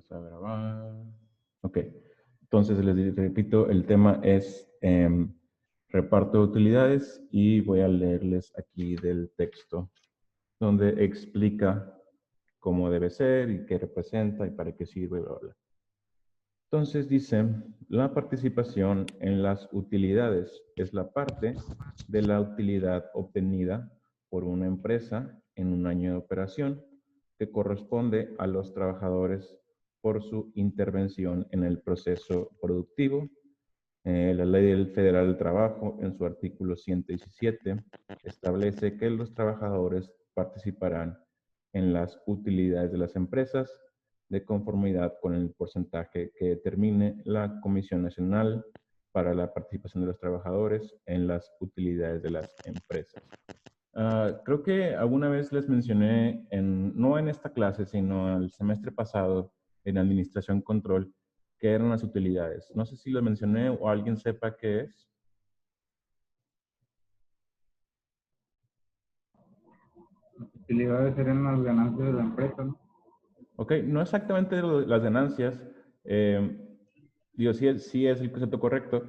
Vamos a grabar. Ok. Entonces, les repito, el tema es reparto de utilidades y voy a leerles aquí del texto donde explica cómo debe ser y qué representa y para qué sirve, bla, bla. Entonces dice, la participación en las utilidades es la parte de la utilidad obtenida por una empresa en un año de operación que corresponde a los trabajadores por su intervención en el proceso productivo. La Ley Federal del Trabajo, en su artículo 117, establece que los trabajadores participarán en las utilidades de las empresas de conformidad con el porcentaje que determine la Comisión Nacional para la Participación de los Trabajadores en las utilidades de las empresas. Creo que alguna vez les mencioné, no en esta clase, sino el semestre pasado, en Administración Control, qué eran las utilidades. No sé si lo mencioné o alguien sepa qué es. Utilidades serían las ganancias de la empresa, ¿no? Ok, no exactamente las ganancias. Digo, sí es el concepto correcto,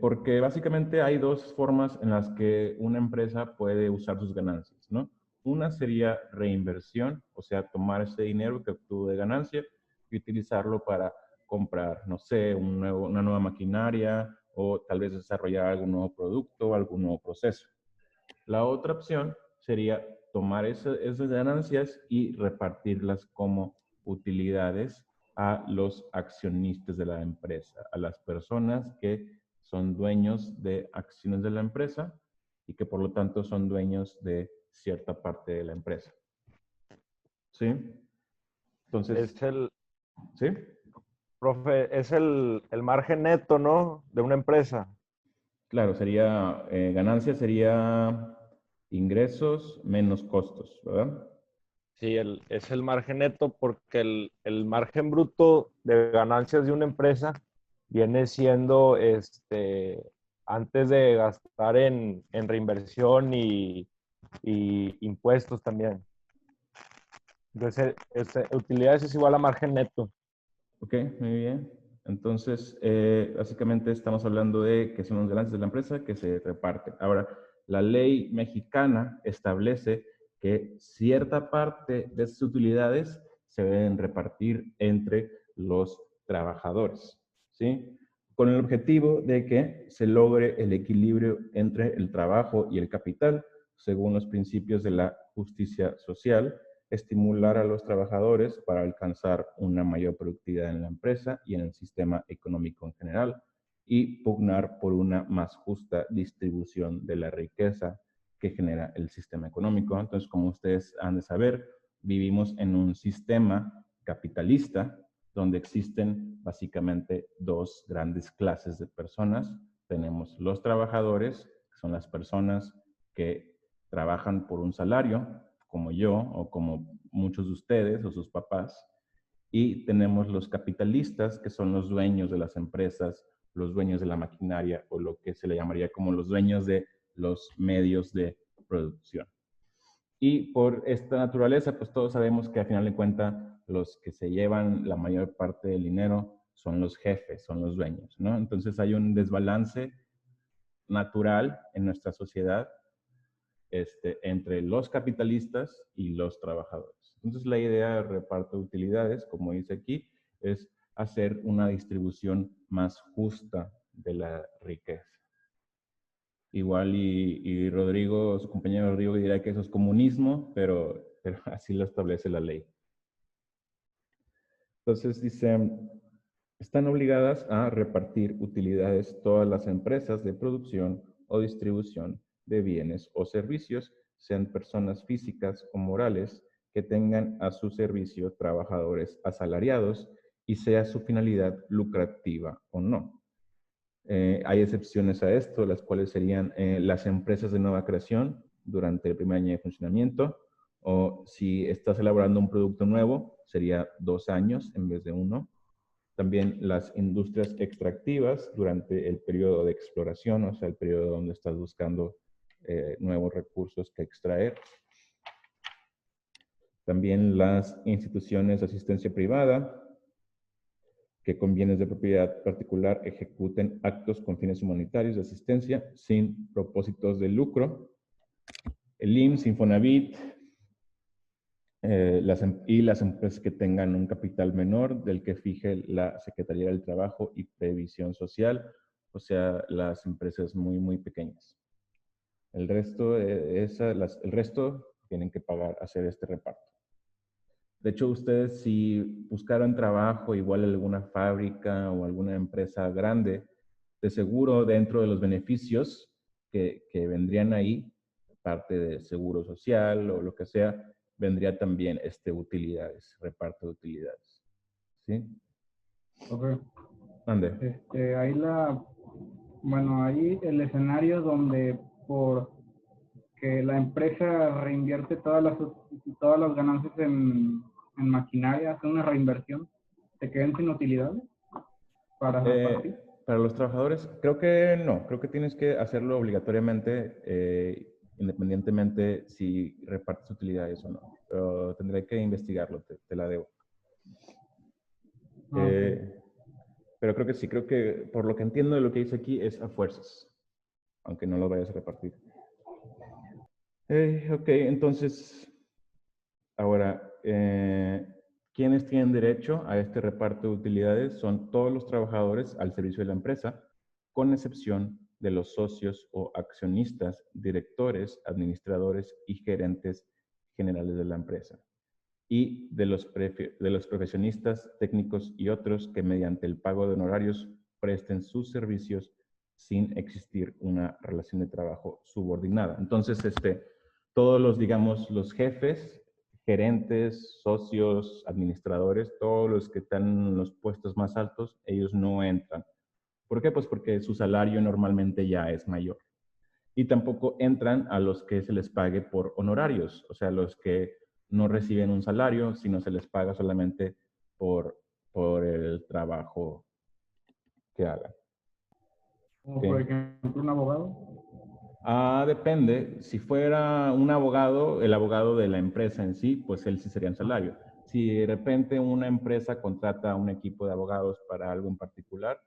porque básicamente hay dos formas en las que una empresa puede usar sus ganancias, ¿no? Una sería reinversión, o sea, tomar ese dinero que obtuvo de ganancia y utilizarlo para comprar, no sé, una nueva maquinaria o tal vez desarrollar algún nuevo producto o algún nuevo proceso. La otra opción sería tomar esas ganancias y repartirlas como utilidades a los accionistas de la empresa, a las personas que son dueños de acciones de la empresa y que por lo tanto son dueños de cierta parte de la empresa. ¿Sí? Entonces, ¿sí? Profe, es el margen neto, ¿no? De una empresa. Claro, sería, ganancia sería ingresos menos costos, ¿verdad? Sí, es el margen neto porque el margen bruto de ganancias de una empresa viene siendo antes de gastar en reinversión y impuestos también. Entonces, utilidades es igual a margen neto. Ok, muy bien. Entonces, básicamente estamos hablando de que son los ganancias de la empresa que se reparten. Ahora, la ley mexicana establece que cierta parte de esas utilidades se deben repartir entre los trabajadores, ¿sí? Con el objetivo de que se logre el equilibrio entre el trabajo y el capital, según los principios de la justicia social, estimular a los trabajadores para alcanzar una mayor productividad en la empresa y en el sistema económico en general, y pugnar por una más justa distribución de la riqueza que genera el sistema económico. Entonces, como ustedes han de saber, vivimos en un sistema capitalista donde existen básicamente dos grandes clases de personas. Tenemos los trabajadores, que son las personas que trabajan por un salario, como yo o como muchos de ustedes o sus papás, y tenemos los capitalistas, que son los dueños de las empresas, los dueños de la maquinaria o lo que se le llamaría como los dueños de los medios de producción. Y por esta naturaleza, pues todos sabemos que al final de cuentas los que se llevan la mayor parte del dinero son los jefes, son los dueños, ¿no? Entonces hay un desbalance natural en nuestra sociedad entre los capitalistas y los trabajadores. Entonces la idea del reparto de utilidades, como dice aquí, es hacer una distribución más justa de la riqueza. Igual y Rodrigo, su compañero Rodrigo dirá que eso es comunismo, pero así lo establece la ley. Entonces dice, están obligadas a repartir utilidades todas las empresas de producción o distribución de bienes o servicios, sean personas físicas o morales, que tengan a su servicio trabajadores asalariados y sea su finalidad lucrativa o no. Hay excepciones a esto, las cuales serían las empresas de nueva creación durante el primer año de funcionamiento, o si estás elaborando un producto nuevo, sería 2 años en vez de 1. También las industrias extractivas durante el periodo de exploración, o sea, el periodo donde estás buscando nuevos recursos que extraer. También las instituciones de asistencia privada, que con bienes de propiedad particular ejecuten actos con fines humanitarios de asistencia sin propósitos de lucro. El IMSS, Infonavit, y las empresas que tengan un capital menor del que fije la Secretaría del Trabajo y Previsión Social, o sea, las empresas muy, muy pequeñas. El resto, el resto tienen que hacer este reparto. De hecho, ustedes si buscaran trabajo igual en alguna fábrica o alguna empresa grande, de seguro dentro de los beneficios que vendrían ahí, parte de seguro social o lo que sea, vendría también utilidades, reparto de utilidades. ¿Sí? Ok. ¿Dónde? Ahí el escenario donde por que la empresa reinvierte todas las ganancias en maquinaria, hace una reinversión, ¿te quedan sin utilidades para repartir? Para los trabajadores, creo que no. Creo que tienes que hacerlo obligatoriamente, independientemente si repartes utilidades o no. Pero tendré que investigarlo, te la debo. Okay. Pero creo que sí, creo que por lo que entiendo de lo que dice aquí es a fuerzas, aunque no lo vayas a repartir. Ok, entonces, ahora, ¿quiénes tienen derecho a este reparto de utilidades? Son todos los trabajadores al servicio de la empresa, con excepción de los socios o accionistas, directores, administradores y gerentes generales de la empresa, y de los profesionistas, técnicos y otros que mediante el pago de honorarios presten sus servicios sin existir una relación de trabajo subordinada. Entonces, todos los, digamos, los jefes, gerentes, socios, administradores, todos los que están en los puestos más altos, ellos no entran. ¿Por qué? Pues porque su salario normalmente ya es mayor. Y tampoco entran a los que se les pague por honorarios, o sea, los que no reciben un salario, sino se les paga solamente por el trabajo que hagan. Como ¿Okay? por ejemplo un abogado. Depende. Si fuera un abogado, el abogado de la empresa en sí, pues él sí sería en salario. Si de repente una empresa contrata a un equipo de abogados para algo en particular,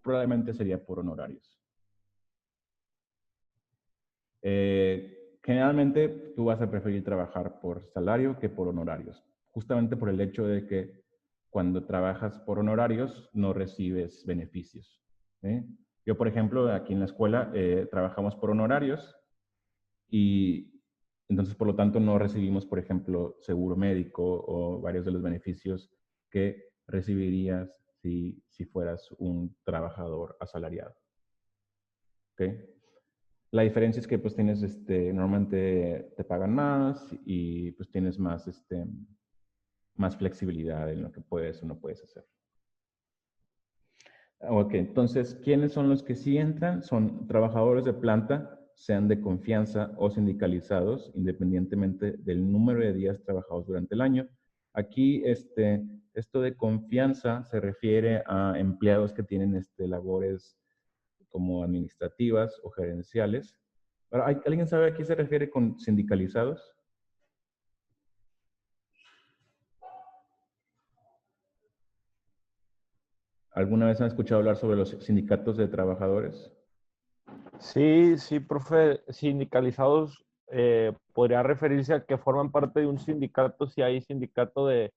probablemente sería por honorarios. Generalmente tú vas a preferir trabajar por salario que por honorarios, justamente por el hecho de que cuando trabajas por honorarios no recibes beneficios. ¿Sí? Yo, por ejemplo, aquí en la escuela trabajamos por honorarios y entonces, por lo tanto, no recibimos, por ejemplo, seguro médico o varios de los beneficios que recibirías si fueras un trabajador asalariado. ¿Okay? La diferencia es que pues tienes, normalmente te pagan más y pues tienes más, más flexibilidad en lo que puedes o no puedes hacer. Ok, entonces, ¿quiénes son los que sí entran? Son trabajadores de planta, sean de confianza o sindicalizados, independientemente del número de días trabajados durante el año. Aquí, esto de confianza se refiere a empleados que tienen labores como administrativas o gerenciales. Ahora, ¿alguien sabe a qué se refiere con sindicalizados? ¿Alguna vez han escuchado hablar sobre los sindicatos de trabajadores? Sí, sí, profe, sindicalizados podría referirse a que forman parte de un sindicato, si hay sindicato de,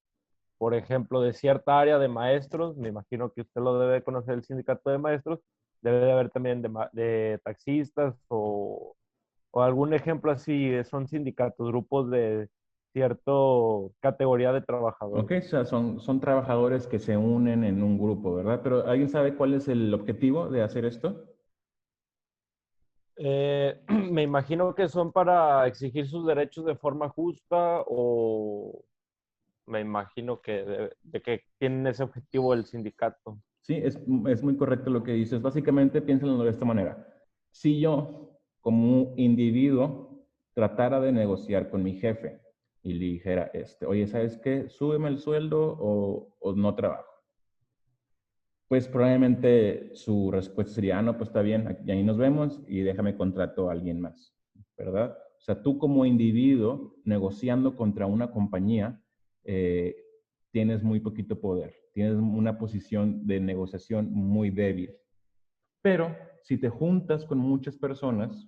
por ejemplo, de cierta área de maestros, me imagino que usted lo debe conocer, el sindicato de maestros, debe de haber también de taxistas o algún ejemplo así, son sindicatos, grupos de cierta categoría de trabajadores. Ok, o sea, son trabajadores que se unen en un grupo, ¿verdad? Pero ¿alguien sabe cuál es el objetivo de hacer esto? Me imagino que son para exigir sus derechos de forma justa o me imagino que de que tienen ese objetivo el sindicato. Sí, es muy correcto lo que dices. Básicamente, piénsenlo de esta manera. Si yo, como un individuo, tratara de negociar con mi jefe y le dijera, oye, ¿sabes qué? Súbeme el sueldo o no trabajo. Pues probablemente su respuesta sería, no, pues está bien, y ahí nos vemos y déjame contrato a alguien más, ¿verdad? O sea, tú como individuo negociando contra una compañía, tienes muy poquito poder. tienes una posición de negociación muy débil. Pero si te juntas con muchas personas,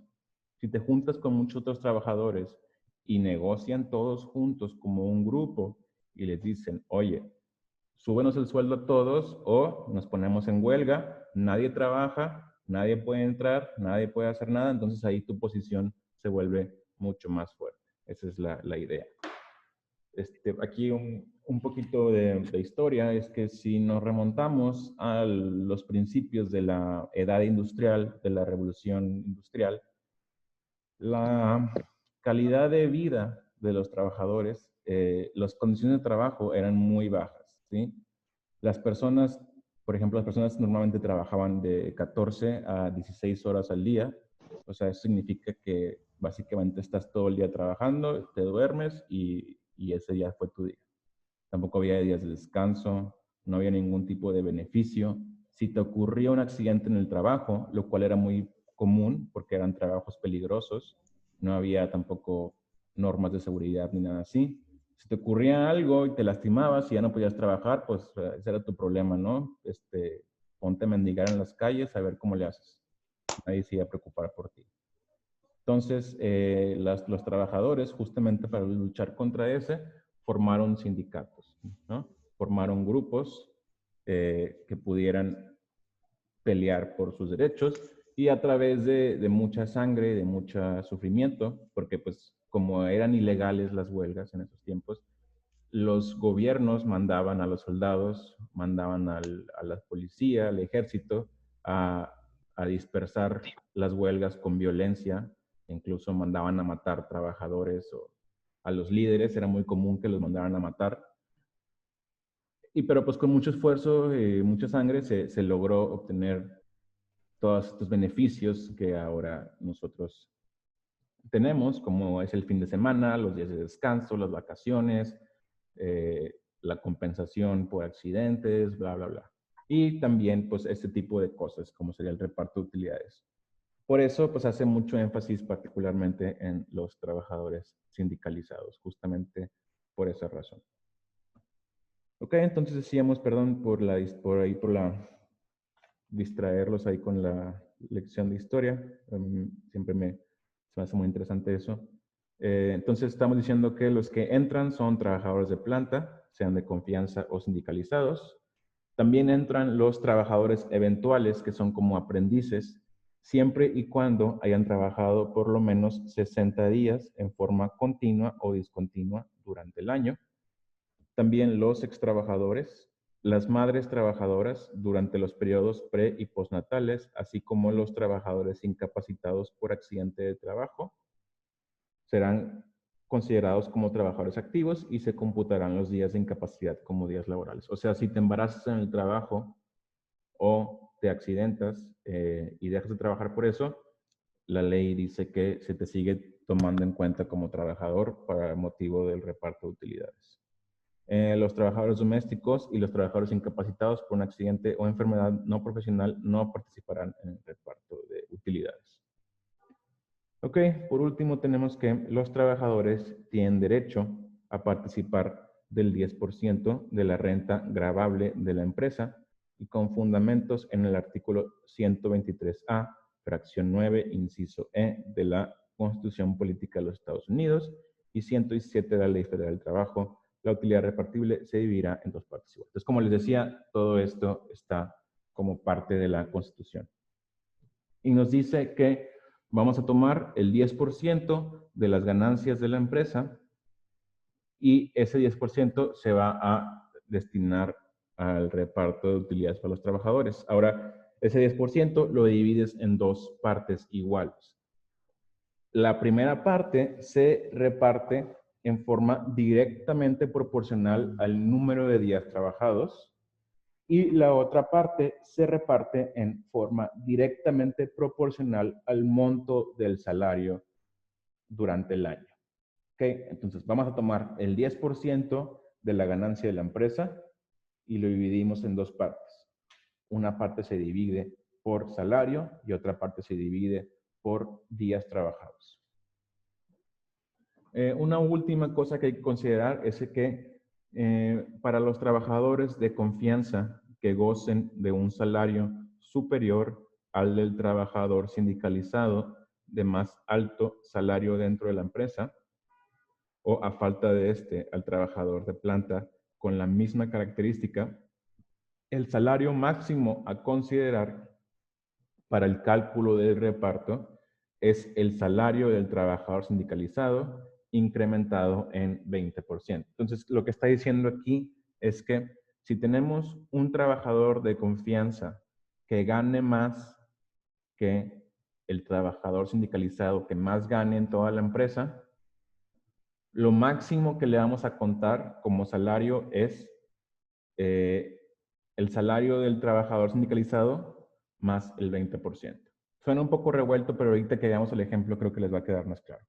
si te juntas con muchos otros trabajadores y negocian todos juntos como un grupo y les dicen, oye, súbenos el sueldo a todos o nos ponemos en huelga, nadie trabaja, nadie puede entrar, nadie puede hacer nada, entonces ahí tu posición se vuelve mucho más fuerte. Esa es la idea. Aquí un poquito de historia es que si nos remontamos a los principios de la edad industrial, de la revolución industrial, la calidad de vida de los trabajadores, las condiciones de trabajo eran muy bajas, ¿sí? Las personas, por ejemplo, las personas normalmente trabajaban de 14 a 16 horas al día. O sea, eso significa que básicamente estás todo el día trabajando, te duermes y ese día fue tu día. Tampoco había días de descanso, no había ningún tipo de beneficio. Si te ocurría un accidente en el trabajo, lo cual era muy común porque eran trabajos peligrosos, no había tampoco normas de seguridad ni nada así. Si te ocurría algo y te lastimabas y ya no podías trabajar, pues ese era tu problema, ¿no? Ponte a mendigar en las calles a ver cómo le haces. Nadie se iba a preocupar por ti. Entonces, los trabajadores, justamente para luchar contra ese, formaron sindicatos, ¿no? Formaron grupos que pudieran pelear por sus derechos y a través de mucha sangre, de mucho sufrimiento, porque pues como eran ilegales las huelgas en esos tiempos, los gobiernos mandaban a los soldados, mandaban a la policía, al ejército, a dispersar las huelgas con violencia, incluso mandaban a matar trabajadores o a los líderes, era muy común que los mandaran a matar. Pero pues con mucho esfuerzo y mucha sangre se logró obtener todos estos beneficios que ahora nosotros tenemos, como es el fin de semana, los días de descanso, las vacaciones, la compensación por accidentes, bla, bla, bla. Y también, pues, este tipo de cosas, como sería el reparto de utilidades. Por eso, pues, hace mucho énfasis particularmente en los trabajadores sindicalizados, justamente por esa razón. Ok, entonces decíamos, perdón por distraerlos ahí con la lección de historia. Siempre se me hace muy interesante eso. Entonces estamos diciendo que los que entran son trabajadores de planta, sean de confianza o sindicalizados. También entran los trabajadores eventuales, que son como aprendices, siempre y cuando hayan trabajado por lo menos 60 días en forma continua o discontinua durante el año. También los extrabajadores, las madres trabajadoras durante los periodos pre- y postnatales, así como los trabajadores incapacitados por accidente de trabajo, serán considerados como trabajadores activos y se computarán los días de incapacidad como días laborales. O sea, si te embarazas en el trabajo o te accidentas y dejas de trabajar por eso, la ley dice que se te sigue tomando en cuenta como trabajador para motivo del reparto de utilidades. Los trabajadores domésticos y los trabajadores incapacitados por un accidente o enfermedad no profesional no participarán en el reparto de utilidades. Ok, por último tenemos que los trabajadores tienen derecho a participar del 10% de la renta gravable de la empresa y con fundamentos en el artículo 123A, fracción 9, inciso E de la Constitución Política de los Estados Unidos y 117 de la Ley Federal del Trabajo. La utilidad repartible se dividirá en dos partes iguales. Entonces, como les decía, todo esto está como parte de la Constitución. Y nos dice que vamos a tomar el 10% de las ganancias de la empresa y ese 10% se va a destinar al reparto de utilidades para los trabajadores. Ahora, ese 10% lo divides en dos partes iguales. La primera parte se reparte en forma directamente proporcional al número de días trabajados y la otra parte se reparte en forma directamente proporcional al monto del salario durante el año. ¿Okay? Entonces vamos a tomar el 10% de la ganancia de la empresa y lo dividimos en dos partes. Una parte se divide por salario y otra parte se divide por días trabajados. Una última cosa que hay que considerar es que para los trabajadores de confianza que gocen de un salario superior al del trabajador sindicalizado de más alto salario dentro de la empresa, o a falta de este, al trabajador de planta con la misma característica, el salario máximo a considerar para el cálculo del reparto es el salario del trabajador sindicalizado incrementado en 20%. Entonces, lo que está diciendo aquí es que si tenemos un trabajador de confianza que gane más que el trabajador sindicalizado que más gane en toda la empresa, lo máximo que le vamos a contar como salario es el salario del trabajador sindicalizado más el 20%. Suena un poco revuelto, pero ahorita que veamos el ejemplo creo que les va a quedar más claro.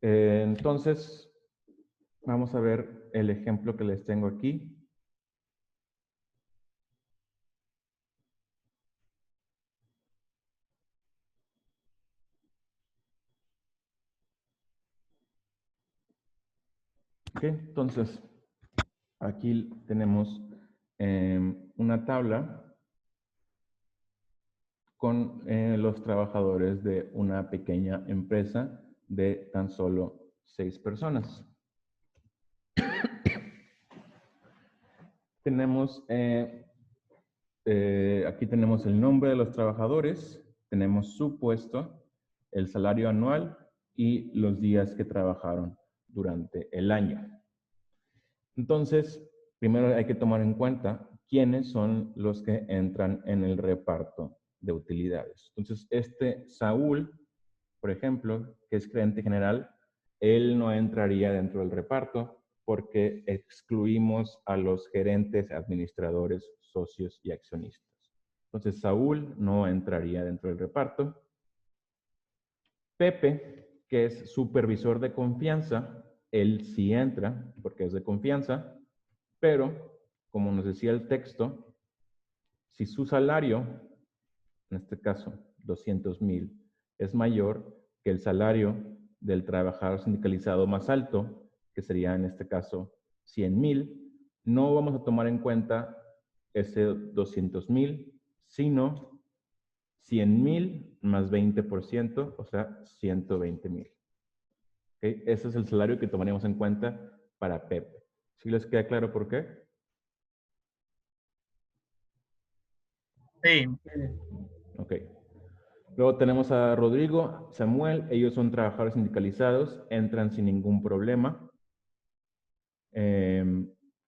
Entonces, vamos a ver el ejemplo que les tengo aquí. Ok, entonces, aquí tenemos una tabla con los trabajadores de una pequeña empresa de tan solo 6 personas. Tenemos, aquí tenemos el nombre de los trabajadores, tenemos su puesto, el salario anual y los días que trabajaron durante el año. Entonces, primero hay que tomar en cuenta quiénes son los que entran en el reparto de utilidades. Entonces, este Saúl, por ejemplo, que es gerente general, él no entraría dentro del reparto porque excluimos a los gerentes, administradores, socios y accionistas. Entonces, Saúl no entraría dentro del reparto. Pepe, que es supervisor de confianza, él sí entra porque es de confianza, pero como nos decía el texto, si su salario, en este caso 200,000, es mayor que el salario del trabajador sindicalizado más alto, que sería en este caso 100,000, no vamos a tomar en cuenta ese 200,000, sino 100,000 más 20%, o sea, 120,000. ¿Okay? Ese es el salario que tomaríamos en cuenta para Pepe. ¿Sí les queda claro por qué? Sí. Ok. Luego tenemos a Rodrigo, Samuel, ellos son trabajadores sindicalizados, entran sin ningún problema.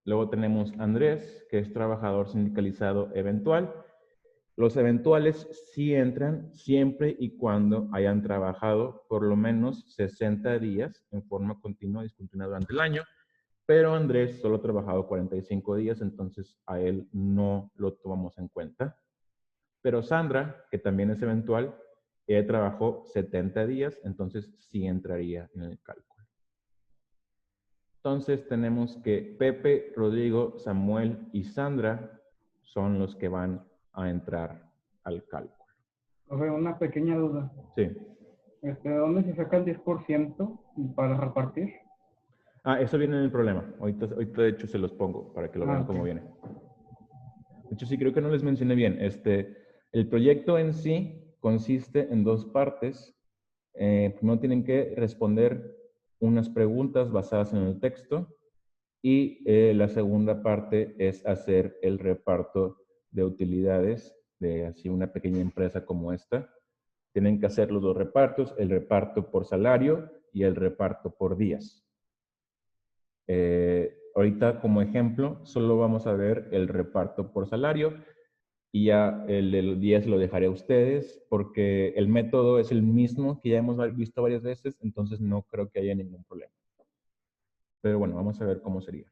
Luego tenemos a Andrés, que es trabajador sindicalizado eventual. Los eventuales sí entran siempre y cuando hayan trabajado por lo menos 60 días en forma continua y discontinua durante el año, pero Andrés solo ha trabajado 45 días, entonces a él no lo tomamos en cuenta. Pero Sandra, que también es eventual, ella trabajó 70 días, entonces sí entraría en el cálculo. Entonces tenemos que Pepe, Rodrigo, Samuel y Sandra son los que van a entrar al cálculo. O sea, una pequeña duda. Sí. ¿De dónde se saca el 10% para repartir? Ah, eso viene en el problema. Ahorita de hecho se los pongo para que lo vean cómo viene. De hecho, sí, creo que no les mencioné bien. El proyecto en sí consiste en 2 partes. Primero tienen que responder unas preguntas basadas en el texto y la segunda parte es hacer el reparto de utilidades de así una pequeña empresa como esta. Tienen que hacer los 2 repartos, el reparto por salario y el reparto por días. Ahorita como ejemplo solo vamos a ver el reparto por salario y ya el de los días lo dejaré a ustedes porque el método es el mismo que ya hemos visto varias veces, entonces no creo que haya ningún problema. Pero bueno, vamos a ver cómo sería.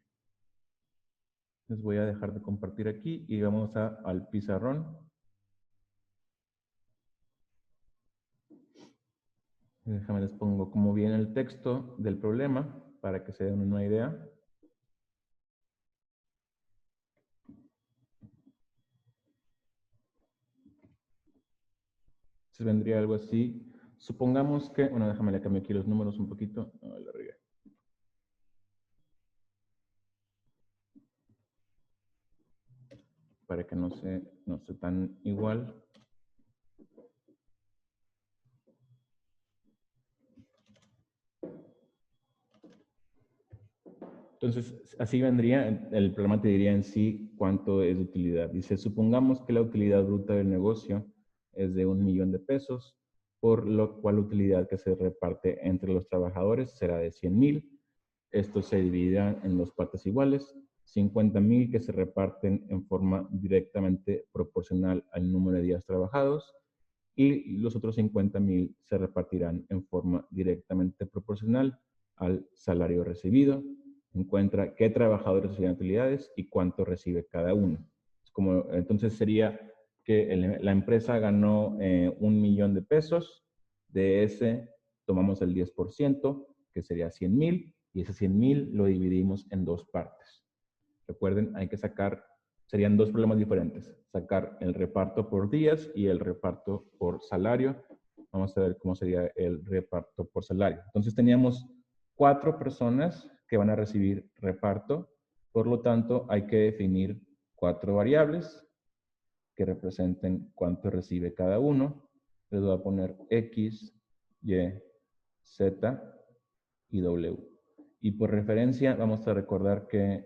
Les voy a dejar de compartir aquí y vamos al pizarrón. Déjame les pongo cómo viene el texto del problema para que se den una idea. Se vendría algo así. Supongamos que, bueno, déjame le cambio aquí los números un poquito. No, la regué. para que no esté tan igual. Entonces, así vendría, el programa te diría en sí cuánto es de utilidad. Dice, supongamos que la utilidad bruta del negocio es de 1,000,000 de pesos, por lo cual la utilidad que se reparte entre los trabajadores será de 100,000. Esto se dividirá en dos partes iguales, 50,000 que se reparten en forma directamente proporcional al número de días trabajados y los otros 50,000 se repartirán en forma directamente proporcional al salario recibido. Encuentra qué trabajadores reciben utilidades y cuánto recibe cada uno. Entonces sería que la empresa ganó 1,000,000 de pesos, de ese tomamos el 10%, que sería 100,000, y ese 100,000 lo dividimos en dos partes. Recuerden, hay que sacar, serían dos problemas diferentes, sacar el reparto por días y el reparto por salario. Vamos a ver cómo sería el reparto por salario. Entonces teníamos 4 personas que van a recibir reparto, por lo tanto hay que definir 4 variables que representen cuánto recibe cada uno. Les voy a poner X, Y, Z y W. Y por referencia vamos a recordar que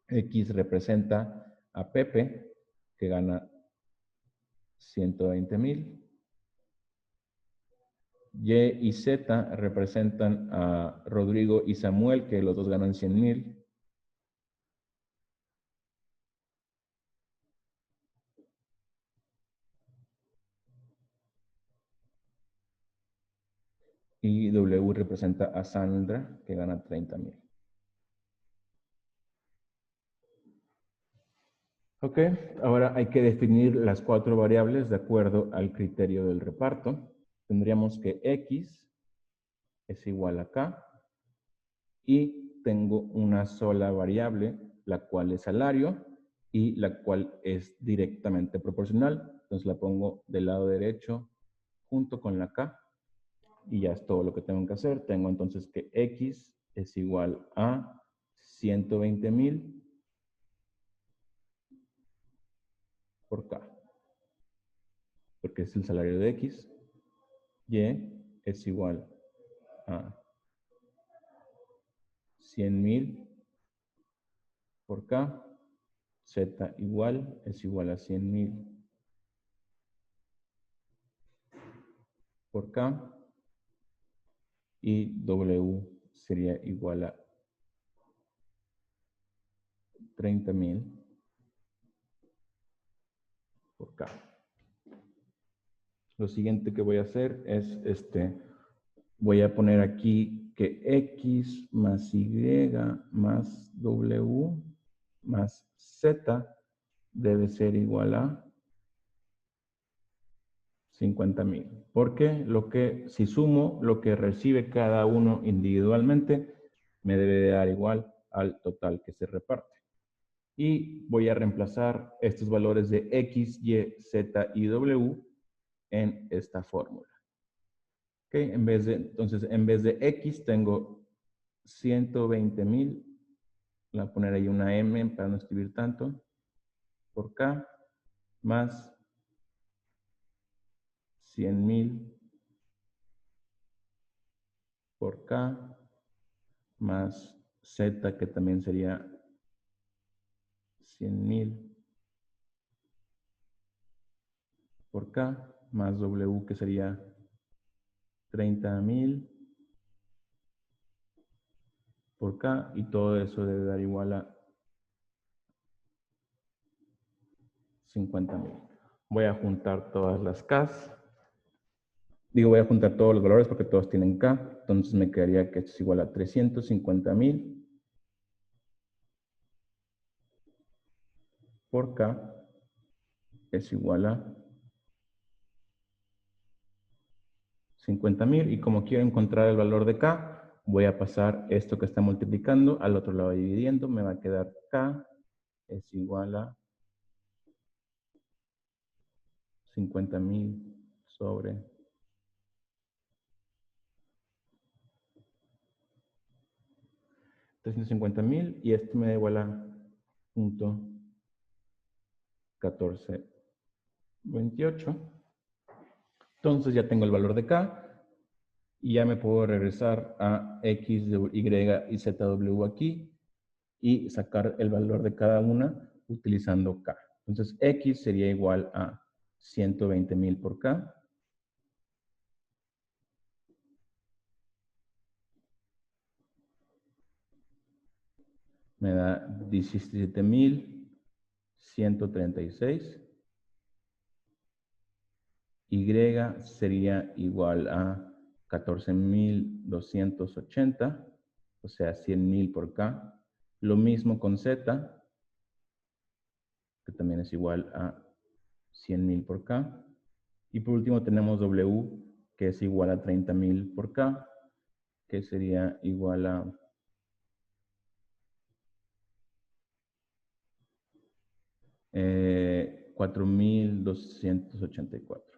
X representa a Pepe, que gana 120,000. Y y Z representan a Rodrigo y Samuel, que los dos ganan 100,000. Y W representa a Sandra, que gana 30,000. Ok, ahora hay que definir las 4 variables de acuerdo al criterio del reparto. Tendríamos que X es igual a K y tengo una sola variable, la cual es salario y la cual es directamente proporcional. Entonces la pongo del lado derecho junto con la K y ya es todo lo que tengo que hacer. Tengo entonces que X es igual a 120,000 por K, porque es el salario de X. Y es igual a 100,000 por K. Z es igual a 100,000 por K. Y W sería igual a 30,000 por K. Lo siguiente que voy a hacer es voy a poner aquí que X más Y más W más Z debe ser igual a 50,000. Porque si sumo lo que recibe cada uno individualmente, me debe de dar igual al total que se reparte. Y voy a reemplazar estos valores de X, Y, Z y W en esta fórmula. Okay, entonces, en vez de X tengo 120,000. Voy a poner ahí una M para no escribir tanto. Por K más 100,000 por K más Z, que también sería 100,000 por K más W, que sería 30,000 por K, y todo eso debe dar igual a 50,000. Voy a juntar todas las Ks. Voy a juntar todos los valores porque todos tienen K. Entonces me quedaría que esto es igual a 350,000 por K es igual a 50,000. Y como quiero encontrar el valor de K, voy a pasar esto que está multiplicando al otro lado dividiendo. Me va a quedar K es igual a 50,000 sobre 350,000, y esto me da igual a 1428. Entonces ya tengo el valor de K y ya me puedo regresar a X, Y y ZW aquí y sacar el valor de cada una utilizando K. Entonces X sería igual a 120,000 por K. Me da 17,136. Y sería igual a 14,280, o sea, 100,000 por K. Lo mismo con Z, que también es igual a 100,000 por K. Y por último tenemos W, que es igual a 30,000 por K, que sería igual a 4,284.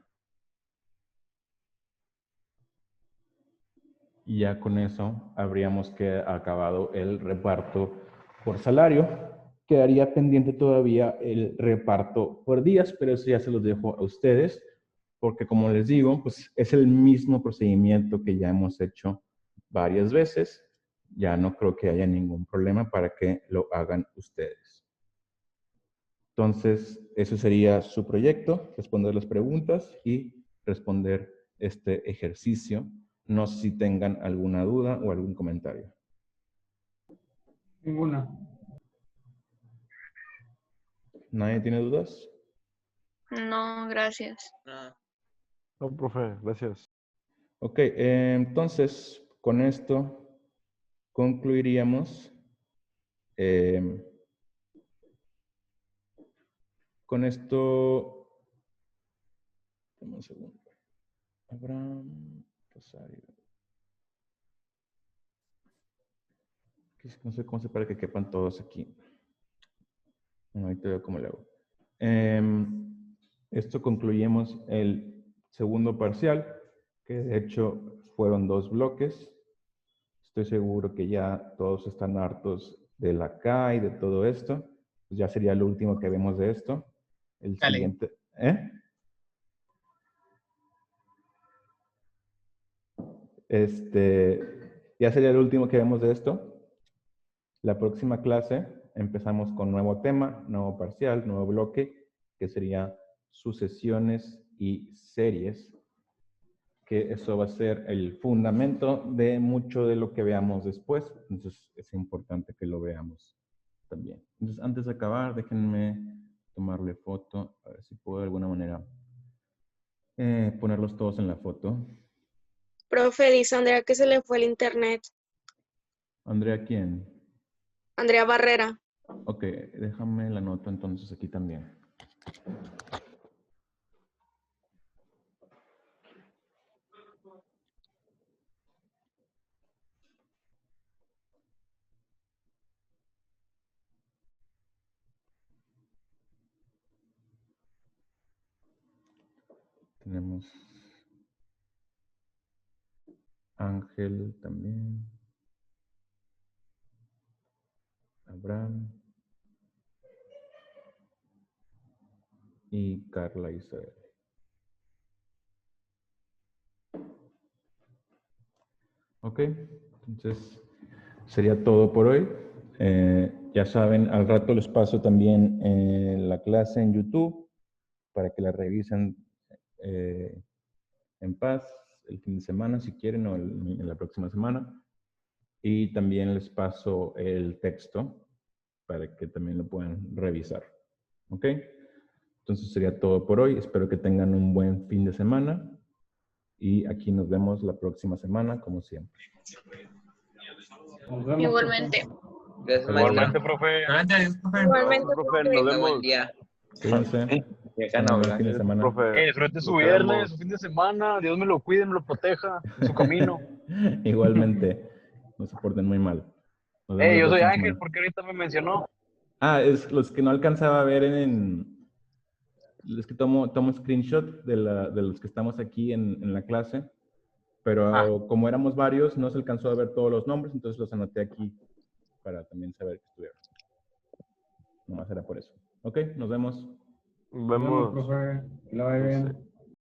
Y ya con eso habríamos acabado el reparto por salario. Quedaría pendiente todavía el reparto por días, pero eso ya se los dejo a ustedes, porque como les digo, pues es el mismo procedimiento que ya hemos hecho varias veces. Ya no creo que haya ningún problema para que lo hagan ustedes. Entonces, eso sería su proyecto, responder las preguntas y responder este ejercicio. No sé si tengan alguna duda o algún comentario. Ninguna. ¿Nadie tiene dudas? No, gracias. No, profe, gracias. Ok, entonces con esto concluiríamos. Con esto, dame un segundo. Abraham Rosario. No sé cómo se para que quepan todos aquí. Bueno, ahorita veo cómo le hago. Esto concluimos el segundo parcial, que de hecho fueron 2 bloques. Estoy seguro que ya todos están hartos de la K y de todo esto. Pues ya sería lo último que vemos de esto. El Dale. siguiente. Ya sería el último que vemos de esto. La próxima clase empezamos con nuevo tema, nuevo parcial, nuevo bloque, que sería sucesiones y series, que eso va a ser el fundamento de mucho de lo que veamos después. Entonces es importante que lo veamos también. Entonces antes de acabar, déjenme tomarle foto, a ver si puedo de alguna manera ponerlos todos en la foto. Profe, dice Andrea que se le fue el internet. Andrea, ¿quién? Andrea Barrera. Ok, déjame la nota entonces aquí también. Tenemos Ángel también. Abraham. Y Carla Isabel. Ok, entonces sería todo por hoy. Ya saben, al rato les paso también la clase en YouTube para que la revisen en paz el fin de semana si quieren o en la próxima semana. Y también les paso el texto para que también lo puedan revisar. ¿Ok? Entonces sería todo por hoy. Espero que tengan un buen fin de semana. Y aquí nos vemos la próxima semana, como siempre. Nos vemos, Igualmente. Gracias, Igualmente, maestra. profe. Adiós, profe. Igualmente, Profe, profe. nos Tenga buen vemos. día. Cuídense. Y acá Tengan no, un buen fin de gracias. semana. Profe, Disfrute su lo viernes, queremos. su fin de semana. Dios me lo cuide, me lo proteja en su camino. Igualmente. No se porten muy mal. Nos vemos la Yo soy próxima Ángel, semana. porque ahorita me mencionó. Es los que no alcanzaba a ver es que tomo screenshot de los que estamos aquí en la clase, pero como éramos varios, no se alcanzó a ver todos los nombres, entonces los anoté aquí para también saber que estuvieron. Nomás era por eso. Ok, nos vemos. Vemos. profe. Que la vaya bien.